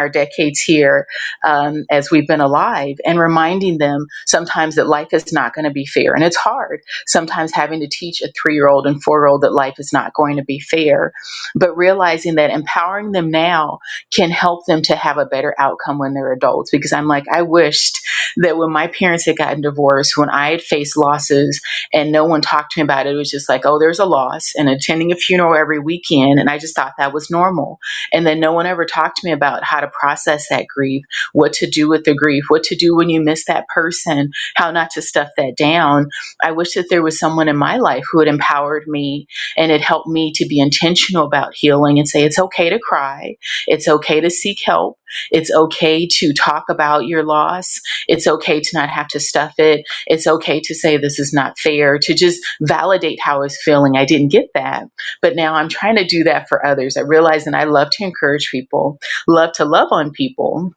our decades here as we've been alive, and reminding them sometimes that life is not going to be fair. And it's hard sometimes having to teach a 3-year old and 4-year old that life is not going to be fair, but realizing that empowering them now can help them to have a better outcome when they're adults. Because I'm like, I wished that when my parents had gotten divorced, when I had faced losses and no one talked to me about it, it was just like, oh, there's a loss, and attending a funeral every weekend. And I just thought that was normal. And then no one ever talked to me about how to process that grief, what to do with the grief, what to do when you miss that person, how not to stuff that down. I wish that there was someone in my life who had empowered me and it helped me to be intentional about healing and say, it's okay to cry. It's okay to seek help. It's okay to talk about your loss. It's okay to not have to stuff it. It's okay to say this is not fair, to just validate how I was feeling. I didn't get that, but now I'm trying to do that for others. I realize that I love to encourage people, love to love on people.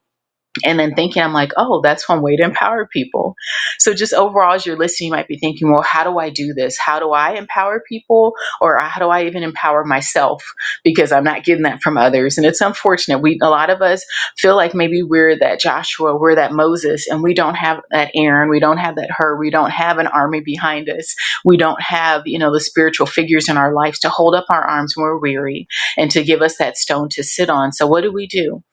And then thinking, I'm like, oh, that's one way to empower people. So just overall, as you're listening, you might be thinking, well, how do I do this? How do I empower people? Or how do I even empower myself? Because I'm not getting that from others. And it's unfortunate. A lot of us feel like maybe we're that Joshua, we're that Moses, and we don't have that Aaron, we don't have that Hur, we don't have an army behind us. We don't have, the spiritual figures in our lives to hold up our arms when we're weary and to give us that stone to sit on. So what do?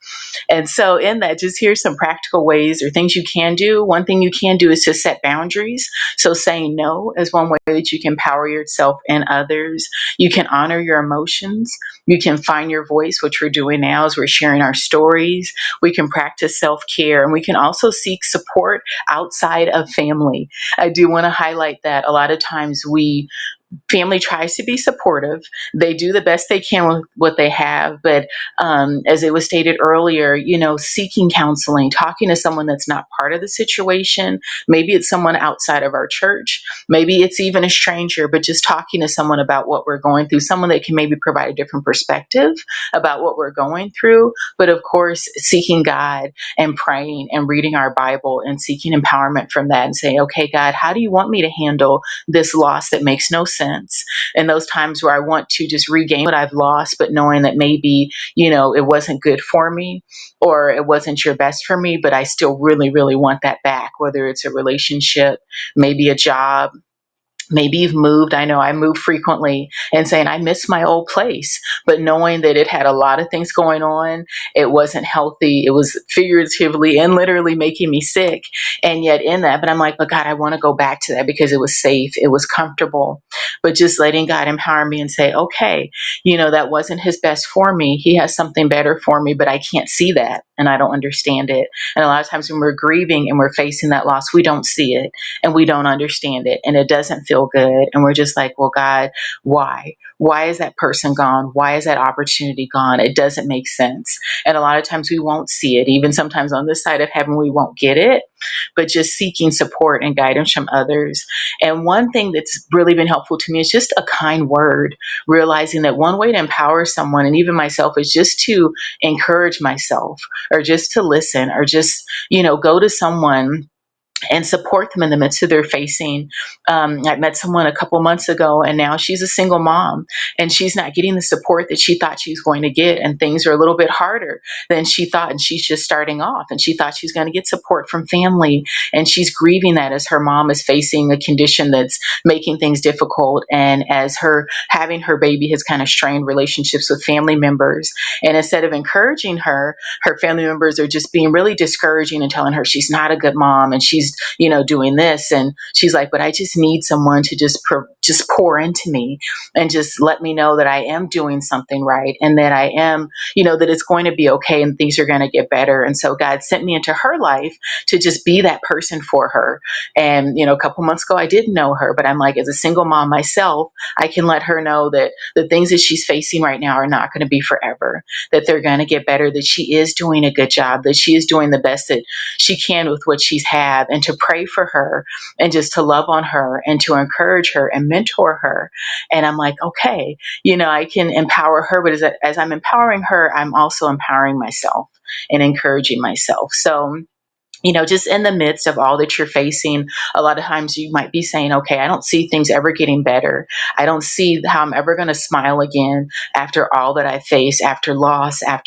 And so in that, just here's some practical ways or things you can do. One thing you can do is to set boundaries. So saying no is one way that you can empower yourself and others. You can honor your emotions. You can find your voice, which we're doing now as we're sharing our stories. We can practice self-care, and we can also seek support outside of family. I do want to highlight that a lot of times family tries to be supportive. They do the best they can with what they have. But as it was stated earlier, seeking counseling, talking to someone that's not part of the situation. Maybe it's someone outside of our church. Maybe it's even a stranger, but just talking to someone about what we're going through, someone that can maybe provide a different perspective about what we're going through. But of course, seeking God and praying and reading our Bible and seeking empowerment from that and saying, okay, God, how do you want me to handle this loss that makes no sense? And those times where I want to just regain what I've lost, but knowing that maybe, it wasn't good for me or it wasn't your best for me, but I still really, really want that back, whether it's a relationship, maybe a job. Maybe you've moved. I know I move frequently, and saying I miss my old place, but knowing that it had a lot of things going on, it wasn't healthy. It was figuratively and literally making me sick. And yet in that, but I'm like, but God, I want to go back to that because it was safe. It was comfortable, but just letting God empower me and say, okay, that wasn't his best for me. He has something better for me, but I can't see that and I don't understand it. And a lot of times when we're grieving and we're facing that loss, we don't see it and we don't understand it and it doesn't feel good. And we're just like, well, God, why? Why is that person gone? Why is that opportunity gone? It doesn't make sense. And a lot of times we won't see it. Even sometimes on this side of heaven, we won't get it, but just seeking support and guidance from others. And one thing that's really been helpful to me is just a kind word, realizing that one way to empower someone and even myself is just to encourage myself or just to listen or just, go to someone and support them in the midst of their facing. I met someone a couple months ago, and now she's a single mom, and she's not getting the support that she thought she was going to get, and things are a little bit harder than she thought, and she's just starting off, and she thought she's going to get support from family, and she's grieving that as her mom is facing a condition that's making things difficult, and as her having her baby has kind of strained relationships with family members, and instead of encouraging her, her family members are just being really discouraging and telling her she's not a good mom, and she's doing this. And she's like, but I just need someone to just pour into me and just let me know that I am doing something right and that I am, that it's going to be okay and things are going to get better. And so God sent me into her life to just be that person for her. And, a couple months ago, I didn't know her, but I'm like, as a single mom myself, I can let her know that the things that she's facing right now are not going to be forever, that they're going to get better, that she is doing a good job, that she is doing the best that she can with what she's had, and to pray for her and just to love on her and to encourage her and mentor her. And I'm like, okay, I can empower her, but as I'm empowering her, I'm also empowering myself and encouraging myself. So, just in the midst of all that you're facing, a lot of times you might be saying, okay, I don't see things ever getting better. I don't see how I'm ever going to smile again after all that I face, after loss, after